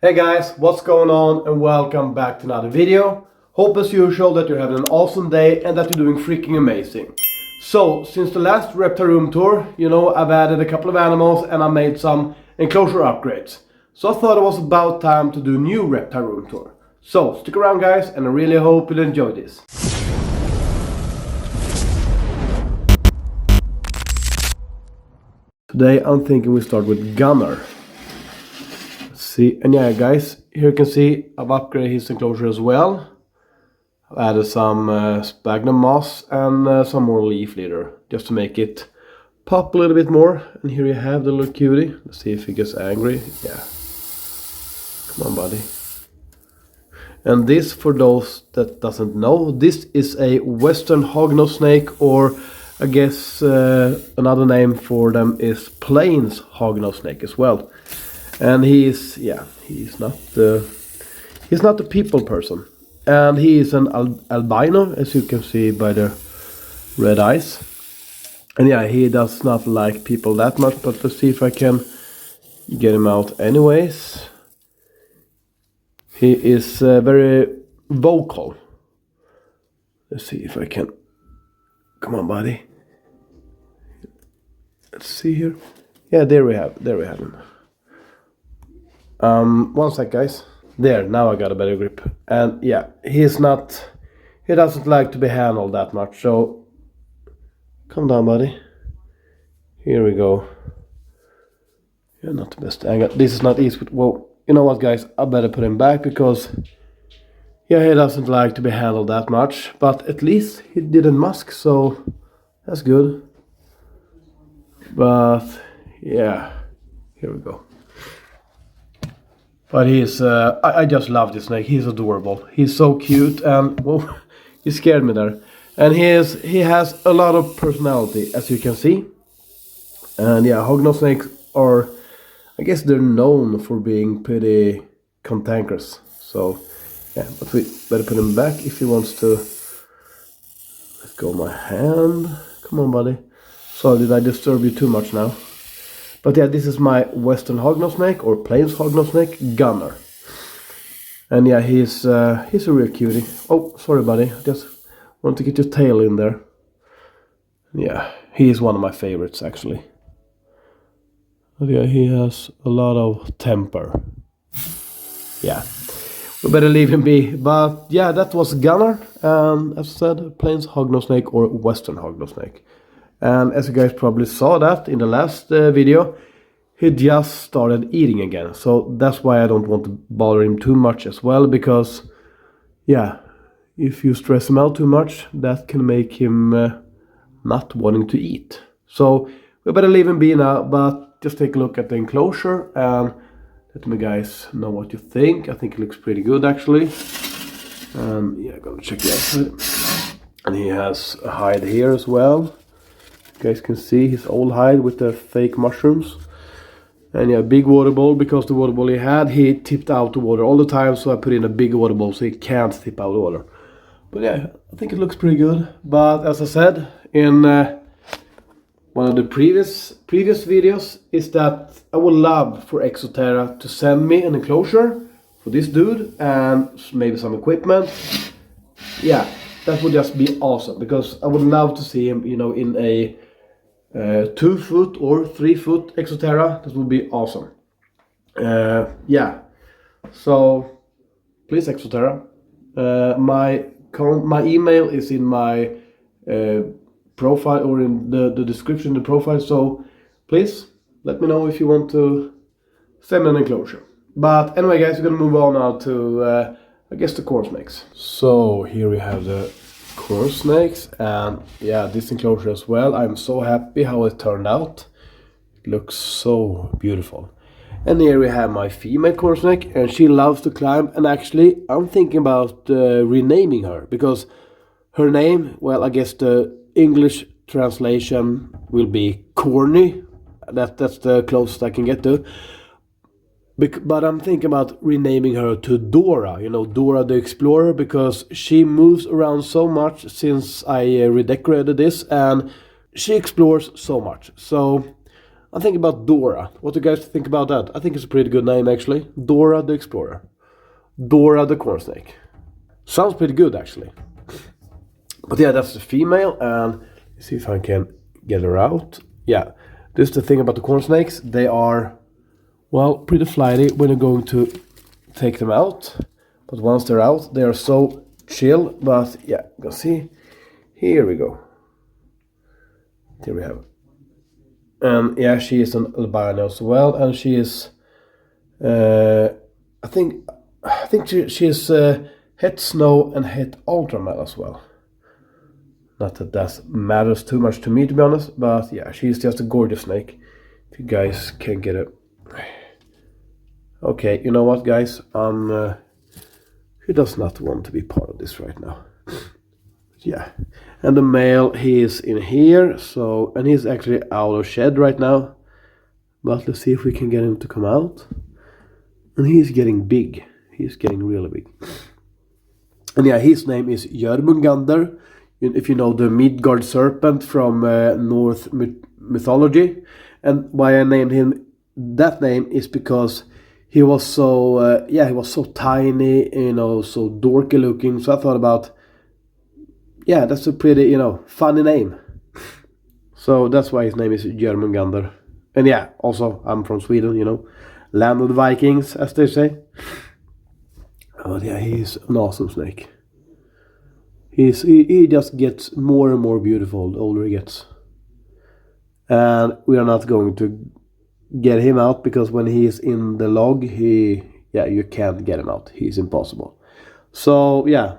Hey guys, what's going on and welcome back to another video. Hope as usual that you're having an awesome day and that you're doing freaking amazing. So, since the last Reptile room tour, I've added a couple of animals and I made some enclosure upgrades. So I thought it was about time to do a new Reptile room tour. So, stick around guys and I really hope you'll enjoy this. Today I'm thinking we start with Gunner. See, and yeah guys, here you can see I've upgraded his enclosure as well. I've added some sphagnum moss and some more leaf litter just to make it pop a little bit more. And here you have the little cutie. Let's see if he gets angry. Yeah, come on buddy. And this, for those that doesn't know, this is a western hognose snake, or I guess another name for them is plains hognose snake as well. And he's not the people person, and he is an albino, as you can see by the red eyes. And yeah, he does not like people that much, but let's see if I can get him out anyways. He is very vocal. Let's see if I can. Come on buddy, let's see here. Yeah, there we have him. One sec guys. There, now I got a better grip. And yeah, he doesn't like to be handled that much, so calm down buddy. Here we go. Yeah, not the best angle. This is not easy, but well, you know what guys, I better put him back because yeah, he doesn't like to be handled that much, but at least he didn't musk, so that's good. But yeah, here we go. But he's, I just love this snake. He's adorable. He's so cute, and whoa, he scared me there. And he has a lot of personality, as you can see. And yeah, hognose snakes are, I guess they're known for being pretty cantankerous. So yeah, but we better put him back if he wants to. Let go of my hand. Come on, buddy. Sorry, did I disturb you too much now? But yeah, this is my western hognose snake, or plains hognose snake, Gunner. And yeah, he's a real cutie. Oh, sorry buddy, I just want to get your tail in there. Yeah, he is one of my favorites actually. But yeah, he has a lot of temper. Yeah, we better leave him be. But yeah, that was Gunner. As I said, plains hognose snake or western hognose snake. And as you guys probably saw that in the last video, he just started eating again. So that's why I don't want to bother him too much as well, because yeah, if you stress him out too much, that can make him not wanting to eat. So we better leave him be now, but just take a look at the enclosure and let me guys know what you think. I think it looks pretty good actually. Yeah, go check the outside. And he has a hide here as well. You guys can see his old hide with the fake mushrooms. And yeah, big water bowl, because the water bowl he tipped out the water all the time, so I put in a big water bowl so he can't tip out water. But yeah, I think it looks pretty good. But as I said in one of the previous videos, is that I would love for Exoterra to send me an enclosure for this dude and maybe some equipment. Yeah, that would just be awesome, because I would love to see him, in a 2-foot or 3-foot Exoterra. That would be awesome. Yeah, so please Exoterra, my email is in my profile, or in the description, the profile, so please let me know if you want to send an enclosure. But anyway guys, we're gonna move on now to I guess the corn snakes. So here we have the corn snakes, and yeah, this enclosure as well. I'm so happy how it turned out. It looks so beautiful. And here we have my female corn snake, and she loves to climb. And actually I'm thinking about renaming her, because her name, well, I guess the English translation will be corny. That's the closest I can get to. But I'm thinking about renaming her to Dora, Dora the Explorer, because she moves around so much since I redecorated this, and she explores so much. So I'm thinking about Dora. What do you guys think about that? I think it's a pretty good name actually. Dora the Explorer. Dora the corn snake. Sounds pretty good actually. But yeah, that's the female, and let's see if I can get her out. Yeah, this is the thing about the corn snakes. They are, well, pretty flighty when you're going to take them out. But once they're out, they are so chill. But yeah, you can see. Here we go. There we have it. And yeah, she is an albino as well, and she is, I think she is het snow and het ultramel as well. Not that that matters too much to me, to be honest, but yeah, she's just a gorgeous snake. If you guys can get it. Okay, you know what, guys? Who does not want to be part of this right now? Yeah, and the male, he is in here, so, and he's actually out of shed right now. But let's see if we can get him to come out. And he's getting big. He's getting really big. And yeah, his name is Jörmungandr. If you know the Midgard serpent from Norse mythology. And why I named him that name is because he was so, he was so tiny, you know, so dorky looking. So I thought about, yeah, that's a pretty, you know, funny name. So that's why his name is Jörmungandr. And yeah, also I'm from Sweden, you know, land of the Vikings, as they say. Oh yeah, he's an awesome snake. He just gets more and more beautiful the older he gets. And we are not going to get him out because when he is in the log, you can't get him out. He's impossible. So yeah,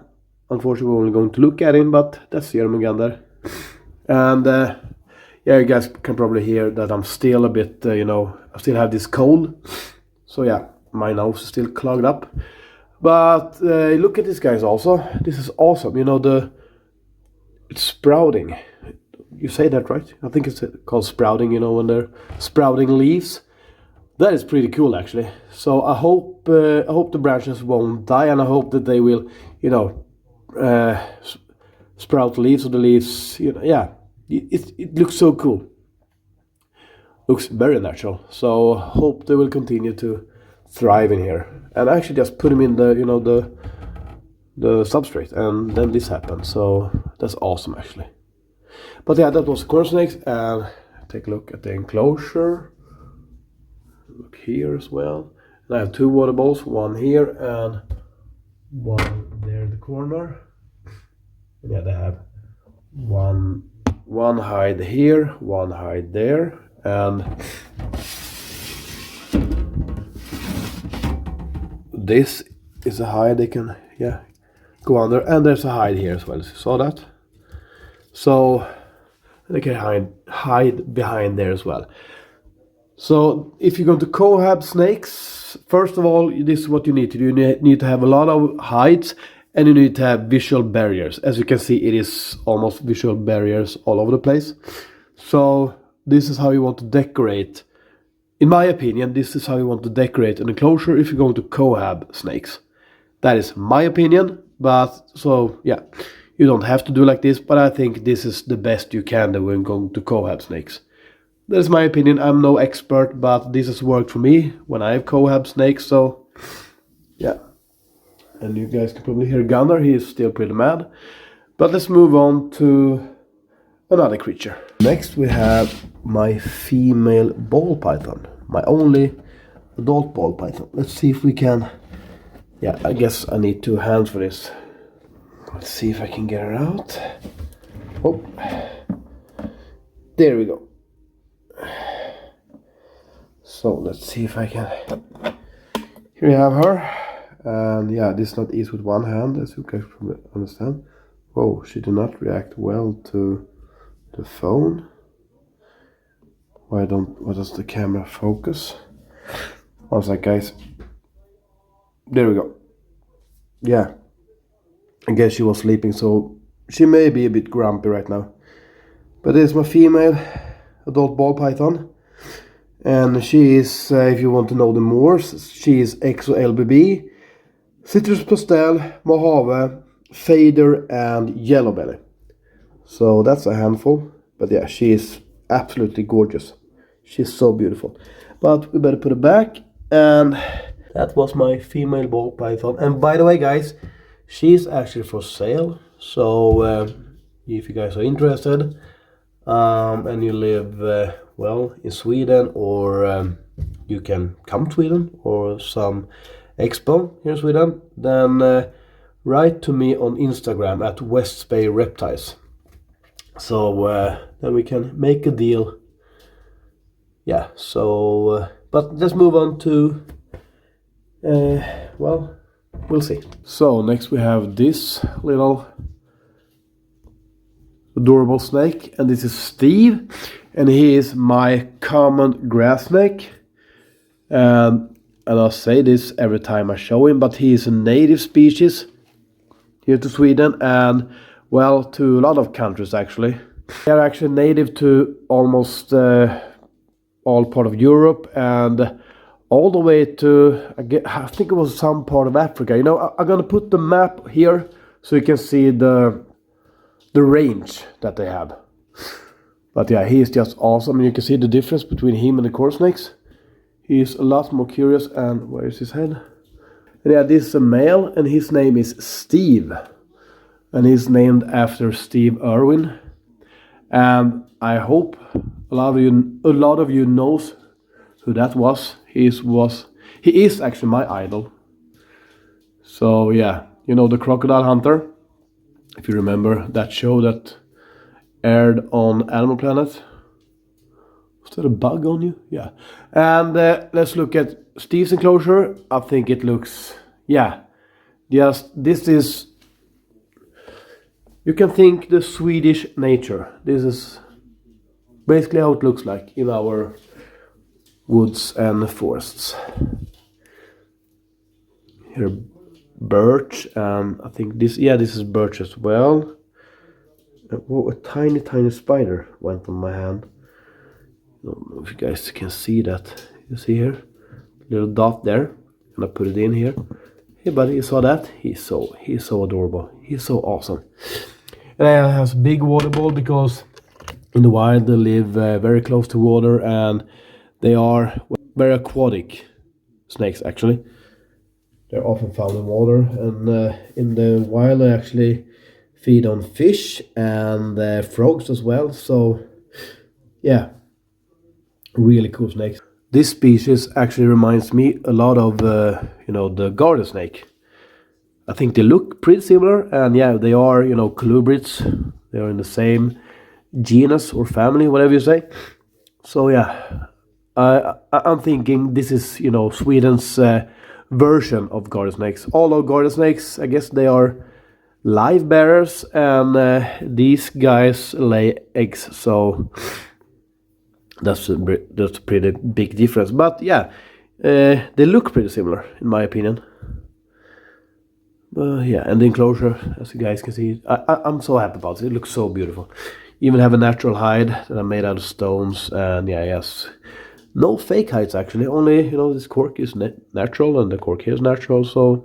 unfortunately we're only going to look at him, but that's Jörmungandr. And yeah, you guys can probably hear that I'm still a bit, you know, I still have this cold. So yeah, my nose is still clogged up. But look at these guys also. This is awesome. You know, it's sprouting. You say that right? I think it's called sprouting, you know, when they're sprouting leaves. That is pretty cool actually. So I hope the branches won't die, and I hope that they will, you know, sprout leaves, or the leaves, you know, yeah. It looks so cool. Looks very natural. So hope they will continue to thrive in here. And I actually just put him in the, you know, the substrate, and then this happened. So that's awesome actually. But yeah, that was corn snakes. And take a look at the enclosure. Look here as well. And I have two water bowls, one here and one there in the corner. And yeah, they have one hide here, one hide there, and this is a hide they can, yeah, go under, and there's a hide here as well. So you saw that? So they can hide behind there as well. So if you're going to cohab snakes, first of all, this is what you need to do. You need to have a lot of hides, and you need to have visual barriers. As you can see, it is almost visual barriers all over the place. So this is how you want to decorate. In my opinion, this is how you want to decorate an enclosure if you're going to cohab snakes. That is my opinion, but so yeah, you don't have to do like this, but I think this is the best you can do when going to cohab snakes. That is my opinion. I'm no expert, but this has worked for me when I have cohab snakes, so yeah. And you guys can probably hear Gunnar, he is still pretty mad. But let's move on to another creature. Next we have my female ball python. My only adult ball python. Let's see if we can... Yeah, I guess I need two hands for this. Let's see if I can get her out. Oh, there we go. So let's see if I can... Here we have her. And yeah, this is not easy with one hand, as you guys probably understand. Whoa, she did not react well to the phone. Why does the camera focus? One sec, guys. There we go. Yeah, I guess she was sleeping, so she may be a bit grumpy right now. But this is my female adult ball python. And she is, if you want to know the more, she is XO-LBB, Citrus Pastel, Mojave, Fader, and Yellow Belly. So that's a handful. But yeah, she is absolutely gorgeous. She's so beautiful. But we better put it back. And that was my female ball python. And by the way, guys, she's actually for sale. So if you guys are interested, and you live well in Sweden, or you can come to Sweden or some expo here in Sweden, then write to me on Instagram at WESTBAY REPTILES. So then we can make a deal. Yeah, so but let's move on to well, we'll see. So next we have this little adorable snake, and this is Steve, and he is my common grass snake. And I'll say this every time I show him, but he is a native species here to Sweden, and well, to a lot of countries actually. They are actually native to almost all part of Europe, and all the way to, I think it was some part of Africa. You know, I'm gonna put the map here so you can see the range that they have. But yeah, he is just awesome, and you can see the difference between him and the core snakes. He is a lot more curious. And where is his head? And yeah, this is a male, and his name is Steve, and he's named after Steve Irwin. And I hope a lot of you knows who that was. He is actually my idol. So yeah, you know, the Crocodile Hunter, if you remember that show that aired on Animal Planet. Was that a bug on you? Yeah. And let's look at Steve's enclosure. I think it looks, yeah, just, this is, you can think the Swedish nature. This is basically how it looks like in our woods and forests. Here, birch, and I think this, yeah, this is birch as well. Oh, a tiny spider went on my hand. I don't know if you guys can see that. You see here, little dot there, and I put it in here. Hey buddy, you saw that? He's so adorable. He's so awesome. And I have a big water ball because in the wild they live very close to water, and they are very aquatic snakes actually. They're often found in water, and in the wild they actually feed on fish and frogs as well. So yeah, really cool snakes. This species actually reminds me a lot of you know, the garden snake. I think they look pretty similar, and yeah, they are, you know, colubrids. They are in the same genus or family, whatever you say. So yeah, I'm thinking this is, you know, Sweden's version of garden snakes. Although garden snakes, I guess they are live bearers, and these guys lay eggs, so that's a pretty big difference. But yeah, they look pretty similar in my opinion. Yeah, and the enclosure, as you guys can see, I'm so happy about it. It looks so beautiful. Even have a natural hide that I made out of stones, and yeah, yes, no fake hides actually. Only, you know, this cork is natural, and the cork here is natural. So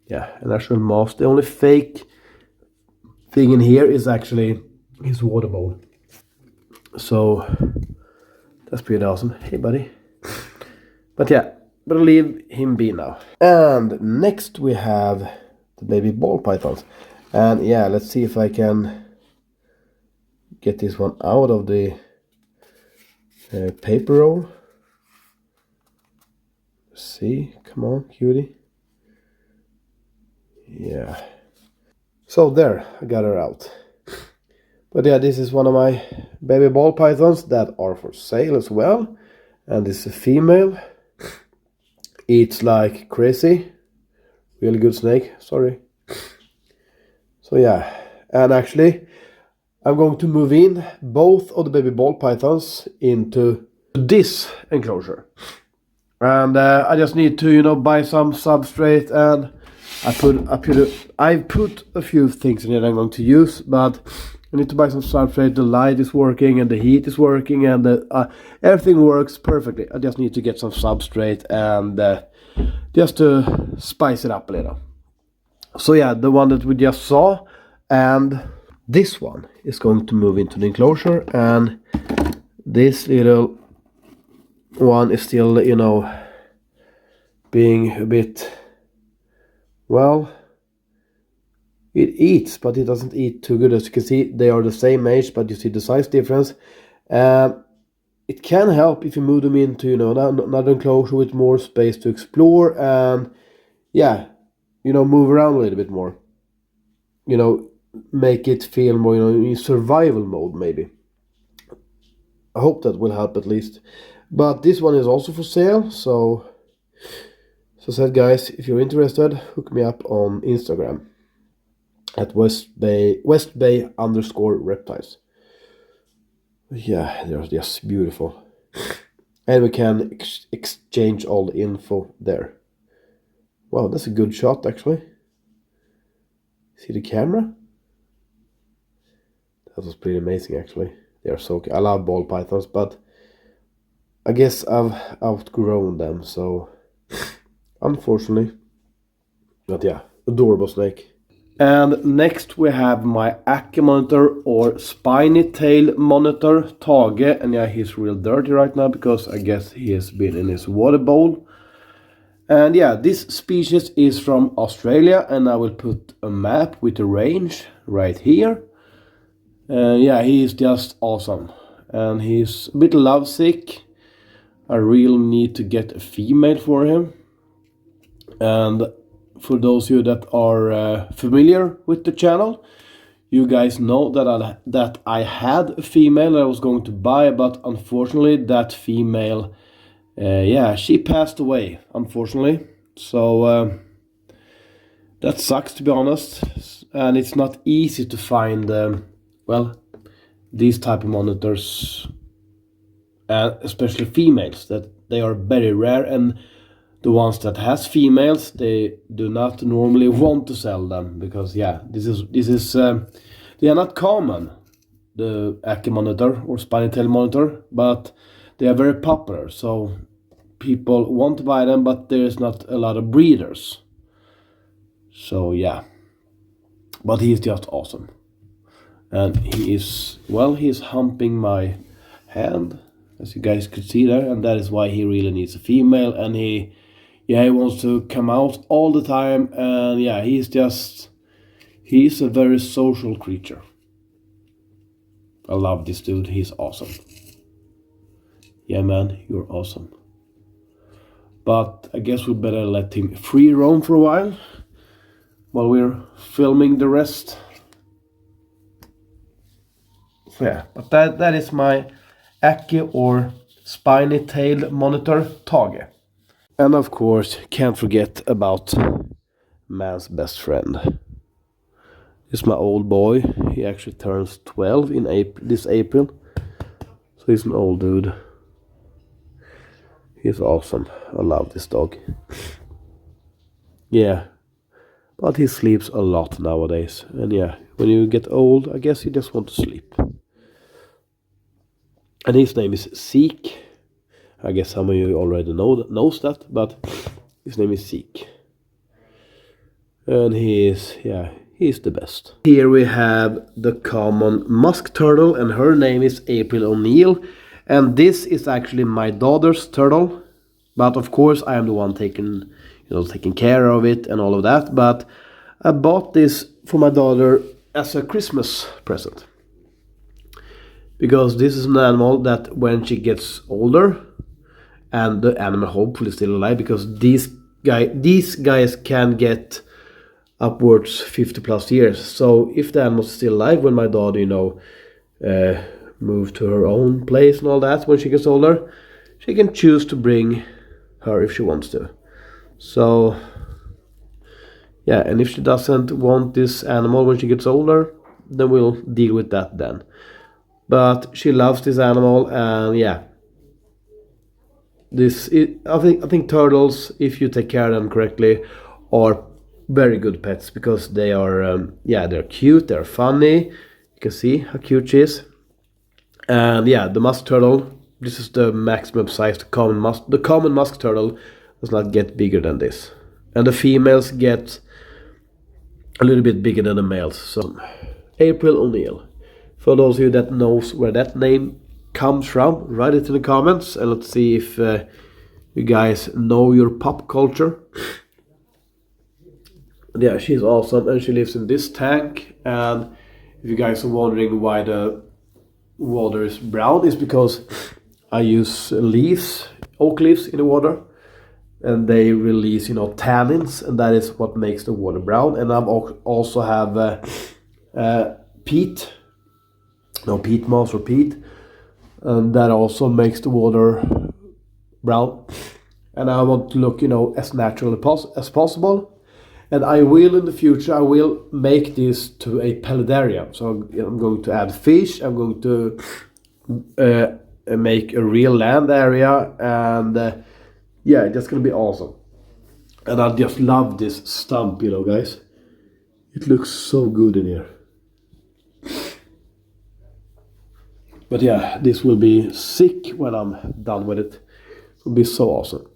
yeah, a natural moss. The only fake thing in here is actually his water bowl. So that's pretty awesome. Hey buddy. But yeah, but I'll leave him be now. And next we have the baby ball pythons. And yeah, let's see if I can get this one out of the paper roll. See, come on, cutie. Yeah. So there, I got her out. But yeah, this is one of my baby ball pythons that are for sale as well. And this is a female. Eats like crazy. Really good snake, sorry. So yeah, and actually I'm going to move in both of the baby ball pythons into this enclosure. And I just need to, you know, buy some substrate, and I've put a few things in it I'm going to use, but I need to buy some substrate. The light is working and the heat is working, and everything works perfectly. I just need to get some substrate and just to spice it up a little. So yeah, the one that we just saw, and this one is going to move into the enclosure, and this little One is still, you know, being a bit, well, it eats, but it doesn't eat too good. As you can see, they are the same age, but you see the size difference. It can help if you move them into, you know, another enclosure with more space to explore, and yeah, you know, move around a little bit more. You know, make it feel more, you know, in survival mode maybe. I hope that will help at least. But this one is also for sale, so I said, guys, if you're interested, hook me up on Instagram at WESTBAY_reptiles. Yeah, they're just beautiful. And we can exchange all the info there. Wow, that's a good shot actually. See the camera? That was pretty amazing actually. They are so cute. I love ball pythons, but I guess I've outgrown them, so unfortunately. But yeah, adorable snake. And next we have my Acke monitor, or Spiny-tailed monitor, Tage. And yeah, he's real dirty right now because I guess he has been in his water bowl. And yeah, this species is from Australia, and I will put a map with the range right here. Yeah, he is just awesome. And he's a bit lovesick. I really need to get a female for him. And for those of you that are familiar with the channel, you guys know that I had a female that I was going to buy, but unfortunately that female, yeah, she passed away, unfortunately. So that sucks, to be honest. And it's not easy to find, well, these type of monitors, especially females, that they are very rare. And the ones that has females, they do not normally want to sell them because yeah, this is they are not common, the Acke monitor or Spiny-tailed monitor, but they are very popular, so people want to buy them, but there is not a lot of breeders. So yeah, but he is just awesome, and he is humping my hand, as you guys could see there, and that is why he really needs a female. And he wants to come out all the time, and yeah, he's a very social creature. I love this dude, he's awesome. Yeah, man, you're awesome. But I guess we better let him free roam for a while we're filming the rest. So yeah, but that is my Acke or Spiny-tailed monitor, Tage. And of course, can't forget about man's best friend. It's my old boy. He actually turns 12 in this April. So he's an old dude. He's awesome. I love this dog. Yeah. But he sleeps a lot nowadays. And yeah, when you get old, I guess you just want to sleep. And his name is Zeke. I guess some of you already knows that, but his name is Zeke. And he's the best. Here we have the common musk turtle, and her name is April O'Neil. And this is actually my daughter's turtle, but of course I am the one taking care of it and all of that. But I bought this for my daughter as a Christmas present, because this is an animal that when she gets older, and the animal hopefully still alive, because these guys can get upwards 50 plus years. So if the animal is still alive when my daughter, move to her own place and all that, when she gets older, she can choose to bring her if she wants to. So yeah, and if she doesn't want this animal when she gets older, then we'll deal with that then. But she loves this animal, and yeah, I think turtles, if you take care of them correctly, are very good pets, because they are they're cute, they're funny. You can see how cute she is. And yeah, the musk turtle, this is the maximum size. The common musk turtle does not get bigger than this, and the females get a little bit bigger than the males. So April O'Neil, for those of you that knows where that name comes from, write it in the comments, and let's see if you guys know your pop culture. Yeah, she's awesome, and she lives in this tank. And if you guys are wondering why the water is brown, it's because I use leaves, oak leaves in the water, and they release, you know, tannins, and that is what makes the water brown. And I also have peat moss or peat, and that also makes the water brown. And I want to look, you know, as natural as possible. And I will, in the future, I will make this to a pelletarium. So I'm going to add fish. I'm going to make a real land area, and yeah, that's gonna be awesome. And I just love this stump, you know, guys. It looks so good in here. But yeah, this will be sick when I'm done with it. It will be so awesome.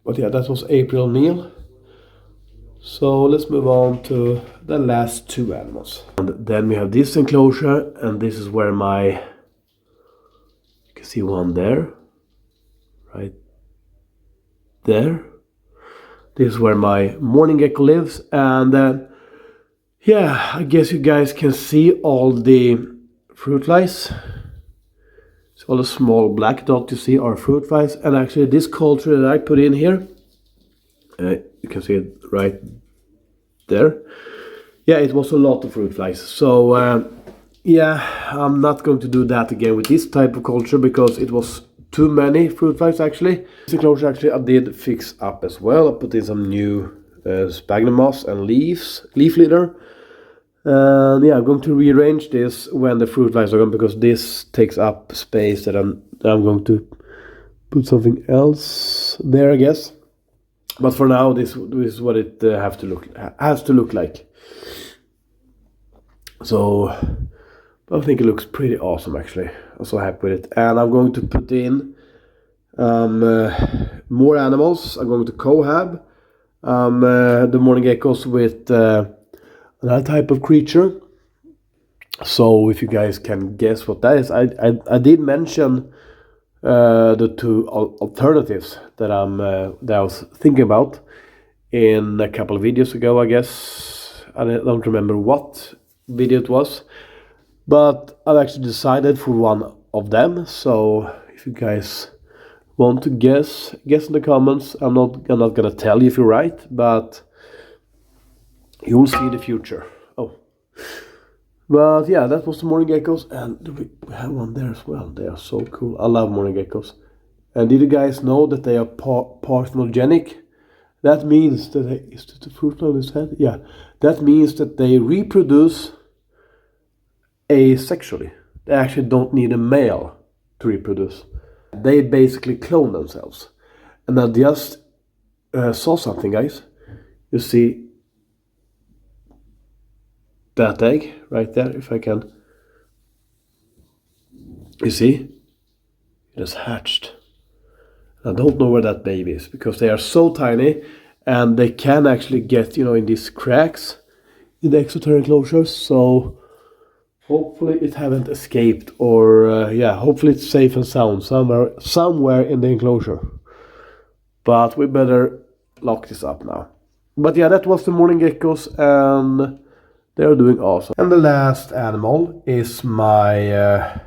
But yeah, that was April Neal. So let's move on to the last two animals. And then we have this enclosure, and this is where you can see one there, right there. This is where my mourning gecko lives. And yeah, I guess you guys can see all the fruit flies. So all the small black dots you see are fruit flies. And actually this culture that I put in here, you can see it right there. Yeah, it was a lot of fruit flies. So yeah, I'm not going to do that again with this type of culture because it was too many fruit flies actually. This enclosure actually I did fix up as well. I put in some new sphagnum moss and leaf litter. And yeah, I'm going to rearrange this when the fruit flies are gone, because this takes up space that I'm going to put something else there, I guess. But for now, this is what it has to look like. So I think it looks pretty awesome actually. I'm so happy with it. And I'm going to put in more animals. I'm going to cohab the mourning geckos with another type of creature. So if you guys can guess what that is, I did mention the two alternatives that I was thinking about in a couple of videos ago, I guess. I don't remember what video it was, but I've actually decided for one of them. So if you guys want to guess in the comments. I'm not gonna tell you if you're right, but you'll see the future. Oh, but yeah, that was the mourning geckos, and we have one there as well. They are so cool. I love mourning geckos. And did you guys know that they are parthenogenic? That means that is this the fruit on his head? Yeah, that means that they reproduce asexually. They actually don't need a male to reproduce. They basically clone themselves. And I just saw something, guys. You see that egg right there, if I can. You see? It has hatched. I don't know where that baby is, because they are so tiny and they can actually get, in these cracks in the exoteric enclosures. So hopefully it haven't escaped, or hopefully it's safe and sound somewhere in the enclosure. But we better lock this up now. But yeah, that was the mourning geckos, and they are doing awesome. And the last animal is my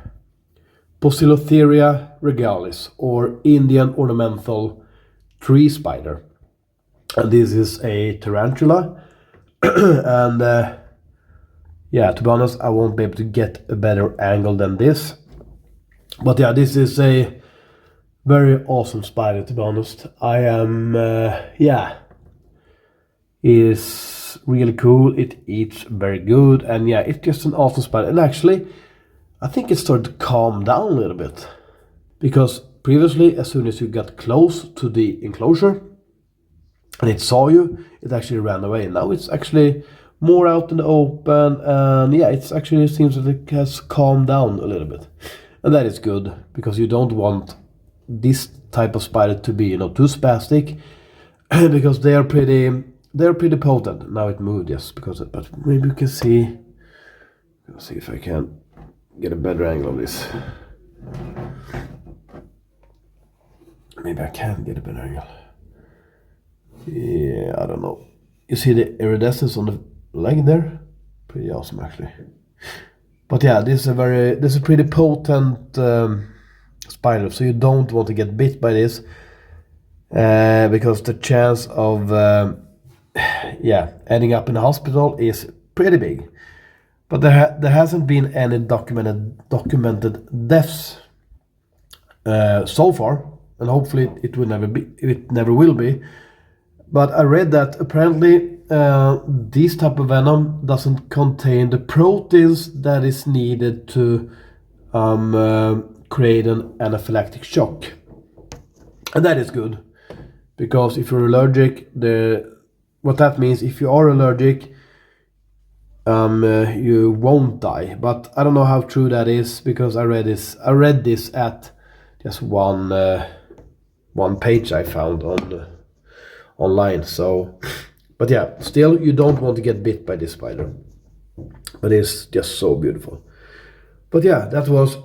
Poecilotheria regalis, or Indian ornamental tree spider. And this is a tarantula. And to be honest, I won't be able to get a better angle than this. But yeah, this is a very awesome spider, to be honest. I am, is really cool. It eats very good, and yeah, it's just an awesome spider. And actually, I think it started to calm down a little bit, because previously, as soon as you got close to the enclosure and it saw you, it actually ran away. Now it's actually more out in the open, and yeah, it's actually seems that it has calmed down a little bit, and that is good, because you don't want this type of spider to be too spastic, because they are pretty potent. Now it moved, yes, but maybe you can see. Let's see if I can get a better angle of this. Maybe I can get a better angle. Yeah, I don't know. You see the iridescence on the leg there? Pretty awesome, actually. But yeah, this is a pretty potent spider, so you don't want to get bit by this because the chance of ending up in the hospital is pretty big. But there hasn't been any documented deaths so far, and hopefully it never will be. But I read that apparently this type of venom doesn't contain the proteins that is needed to create an anaphylactic shock, and that is good, because if you're allergic, what that means, if you are allergic, you won't die. But I don't know how true that is, because I read this at just one page I found online. So, but yeah, still you don't want to get bit by this spider, but it's just so beautiful. But yeah, that was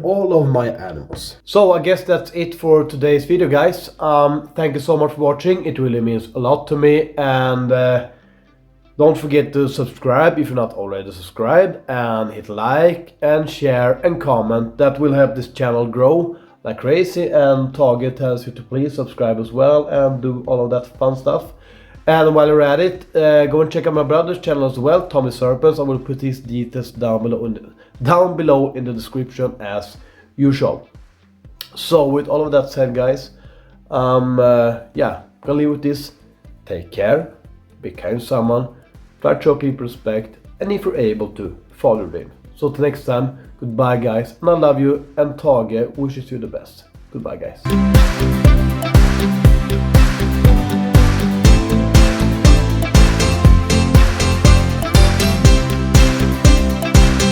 all of my animals. So I guess that's it for today's video, guys. Thank you so much for watching. It really means a lot to me. And don't forget to subscribe if you're not already subscribed, and hit like and share and comment. That will help this channel grow like crazy. And Target tells you to please subscribe as well and do all of that fun stuff. And while you're at it, go and check out my brother's channel as well, Tommy Serpents. I will put his details down below in the description as usual. So with all of that said, guys, gonna leave with this. Take care, be kind to someone, try to show people respect, and if you're able to, follow your dream. So till next time, goodbye, guys, and I love you, and Tage wishes you the best. Goodbye, guys.